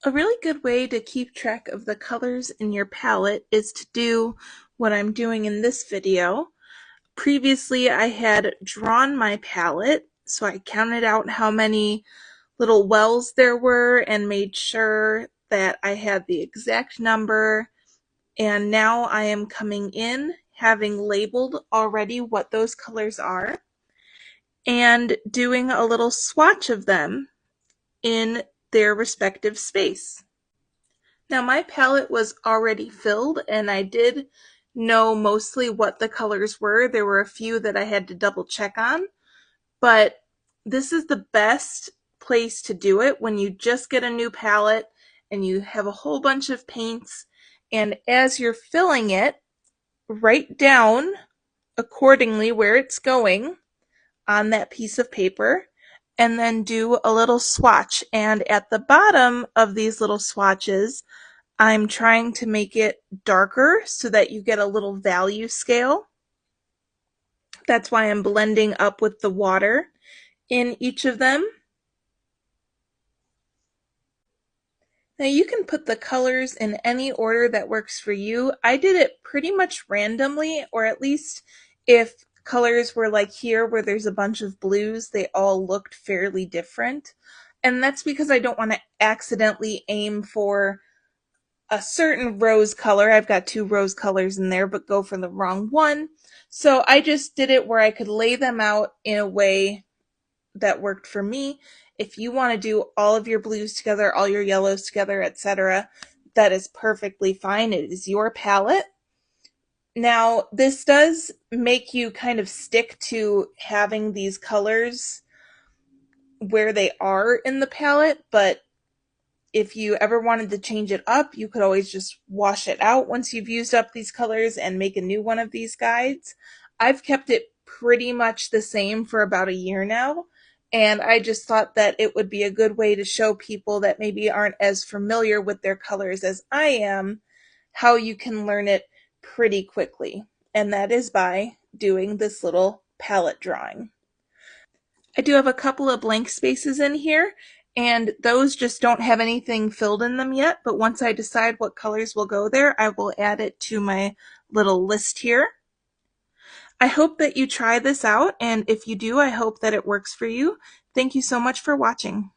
A really good way to keep track of the colors in your palette is to do what I'm doing in this video. Previously, I had drawn my palette, so I counted out how many little wells there were and made sure that I had the exact number. And now I am coming in having labeled already what those colors are and doing a little swatch of them in their respective space. Now my palette was already filled and I did know mostly what the colors were. There were a few that I had to double check on, but this is the best place to do it when you just get a new palette and you have a whole bunch of paints, and as you're filling it, write down accordingly where it's going on that piece of paper and then do a little swatch. And at the bottom of these little swatches, I'm trying to make it darker so that you get a little value scale. That's why I'm blending up with the water in each of them. Now you can put the colors in any order that works for you. I did it pretty much randomly, or at least if colors were like here where there's a bunch of blues, they all looked fairly different. And that's because I don't want to accidentally aim for a certain rose color. I've got two rose colors in there, but go for the wrong one. So I just did it where I could lay them out in a way that worked for me. If you want to do all of your blues together, all your yellows together, etc., that is perfectly fine. It is your palette. Now, this does make you kind of stick to having these colors where they are in the palette, but if you ever wanted to change it up, you could always just wash it out once you've used up these colors and make a new one of these guides. I've kept it pretty much the same for about a year now, and I just thought that it would be a good way to show people that maybe aren't as familiar with their colors as I am, how you can learn it pretty quickly. And that is by doing this little palette drawing. I do have a couple of blank spaces in here, and those just don't have anything filled in them yet, but once I decide what colors will go there, I will add it to my little list here. I hope that you try this out, and if you do, I hope that it works for you. Thank you so much for watching.